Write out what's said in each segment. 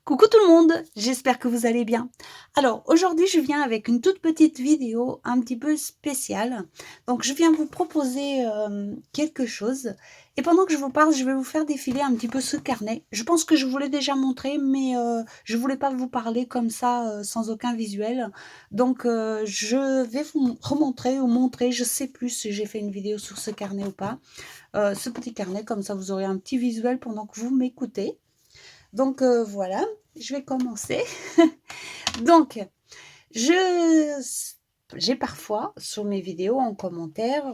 Coucou tout le monde, j'espère que vous allez bien. Alors aujourd'hui je viens avec une toute petite vidéo un petit peu spéciale. Donc je viens vous proposer quelque chose et pendant que je vous parle je vais vous faire défiler un petit peu ce carnet. Je pense que je vous l'ai déjà montré mais je voulais pas vous parler comme ça sans aucun visuel. Donc je vais vous remontrer ou montrer, je sais plus si j'ai fait une vidéo sur ce carnet ou pas. Ce petit carnet, comme ça vous aurez un petit visuel pendant que vous m'écoutez. Donc voilà, je vais commencer. Donc, je j'ai parfois sur mes vidéos en commentaire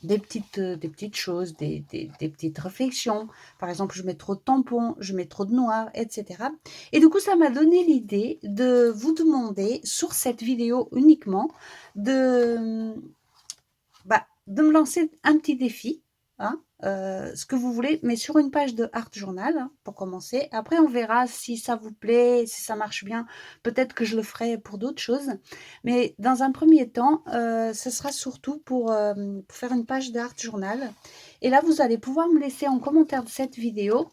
des petites choses, des petites réflexions. Par exemple, je mets trop de tampons, je mets trop de noir, etc. Et du coup, ça m'a donné l'idée de vous demander sur cette vidéo uniquement de, de me lancer un petit défi, hein, ce que vous voulez, mais sur une page de Art Journal, hein, pour commencer. Après, on verra si ça vous plaît, si ça marche bien. Peut-être que je le ferai pour d'autres choses. Mais dans un premier temps, ce sera surtout pour faire une page de Art Journal. Et là, vous allez pouvoir me laisser en commentaire de cette vidéo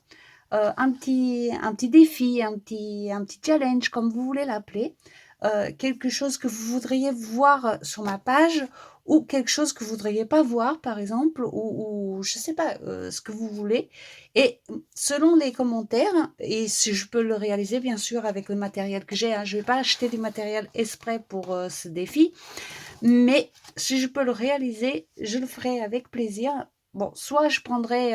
un petit défi, un petit challenge, comme vous voulez l'appeler, quelque chose que vous voudriez voir sur ma page ou quelque chose que vous voudriez pas voir, par exemple, ou je sais pas, ce que vous voulez. Et selon les commentaires, et si je peux le réaliser, bien sûr, avec le matériel que j'ai, hein, je vais pas acheter du matériel exprès pour ce défi, mais si je peux le réaliser, je le ferai avec plaisir. Bon, soit je prendrai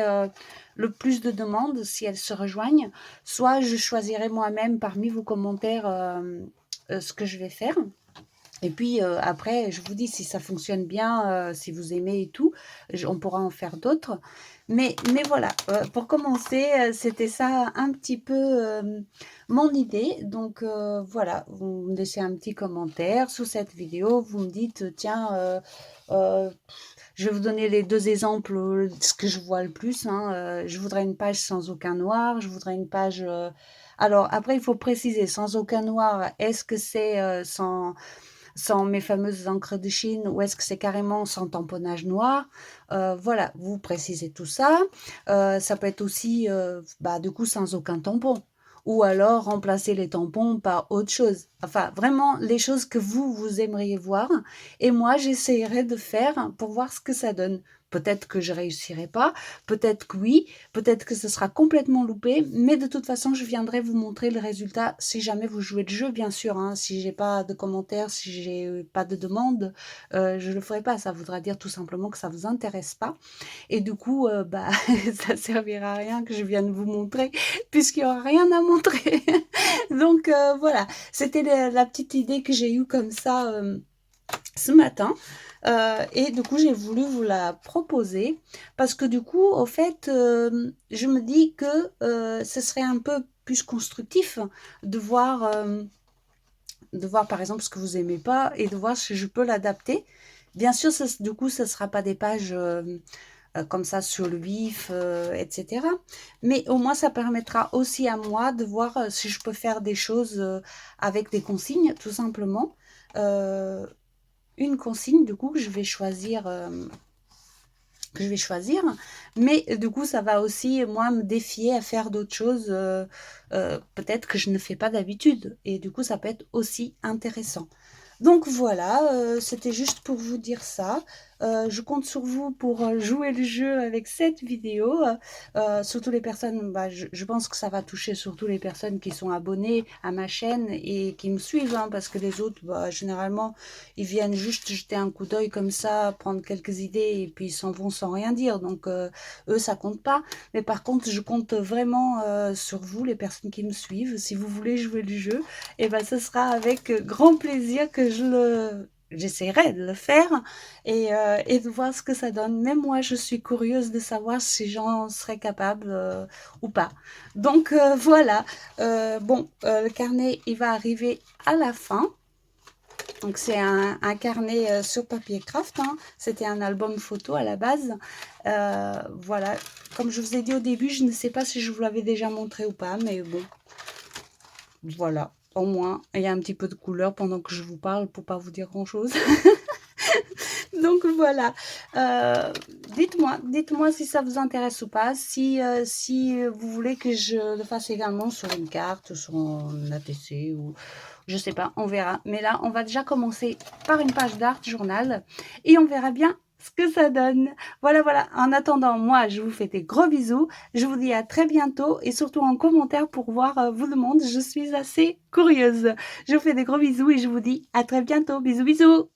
le plus de demandes si elles se rejoignent, soit je choisirai moi-même parmi vos commentaires ce que je vais faire. Et puis après, je vous dis si ça fonctionne bien, si vous aimez et tout, on pourra en faire d'autres. Mais voilà, pour commencer, c'était ça un petit peu mon idée. Donc voilà, vous me laissez un petit commentaire sous cette vidéo. Vous me dites, tiens, euh, je vais vous donner les deux exemples, ce que je vois le plus, hein. Je voudrais une page sans aucun noir. Je voudrais une page... alors après, il faut préciser, sans aucun noir, est-ce que c'est sans mes fameuses encres de Chine ou est-ce que c'est carrément sans tamponnage noir? Voilà, vous précisez tout ça. Ça peut être aussi, du coup, sans aucun tampon. Ou alors remplacer les tampons par autre chose. Enfin, vraiment, les choses que vous aimeriez voir. Et moi, j'essayerai de faire pour voir ce que ça donne. Peut-être que je réussirai pas, peut-être que oui, peut-être que ce sera complètement loupé, mais de toute façon, je viendrai vous montrer le résultat si jamais vous jouez le jeu, bien sûr, hein. Si j'ai pas de commentaires, si j'ai pas de demande, je le ferai pas. Ça voudra dire tout simplement que ça vous intéresse pas. Et du coup, ça servira à rien que je vienne vous montrer, puisqu'il y aura rien à montrer. Donc voilà, c'était la petite idée que j'ai eue comme ça ce matin. Et du coup, j'ai voulu vous la proposer parce que du coup, au fait, je me dis que ce serait un peu plus constructif de voir par exemple ce que vous aimez pas et de voir si je peux l'adapter. Bien sûr, du coup, ce ne sera pas des pages comme ça sur le vif, etc. Mais au moins, ça permettra aussi à moi de voir si je peux faire des choses avec des consignes, tout simplement. Euh, une consigne du coup que je vais choisir, mais du coup ça va aussi moi me défier à faire d'autres choses peut-être que je ne fais pas d'habitude et du coup ça peut être aussi intéressant. Donc voilà, c'était juste pour vous dire ça. Je compte sur vous pour jouer le jeu avec cette vidéo. Surtout les personnes, je pense que ça va toucher surtout les personnes qui sont abonnées à ma chaîne et qui me suivent, hein, parce que les autres, généralement, ils viennent juste jeter un coup d'œil comme ça, prendre quelques idées et puis ils s'en vont sans rien dire. Donc eux, ça compte pas. Mais par contre, je compte vraiment sur vous, les personnes qui me suivent. Si vous voulez jouer le jeu, et ben ce sera avec grand plaisir que j'essaierai de le faire et de voir ce que ça donne. Même moi, je suis curieuse de savoir si j'en serais capable ou pas. Donc voilà. Le carnet, il va arriver à la fin. Donc c'est un carnet sur papier craft, hein. C'était un album photo à la base. Voilà, comme je vous ai dit au début, je ne sais pas si je vous l'avais déjà montré ou pas, mais bon, voilà. Au moins, il y a un petit peu de couleur pendant que je vous parle pour pas vous dire grand-chose. Donc voilà, dites-moi si ça vous intéresse ou pas, si vous voulez que je le fasse également sur une carte, sur un ATC ou je sais pas, on verra. Mais là, on va déjà commencer par une page d'art journal et on verra bien ce que ça donne. Voilà, voilà. En attendant, moi, je vous fais des gros bisous. Je vous dis à très bientôt et surtout en commentaire pour voir, vous le monde. Je suis assez curieuse. Je vous fais des gros bisous et je vous dis à très bientôt. Bisous, bisous.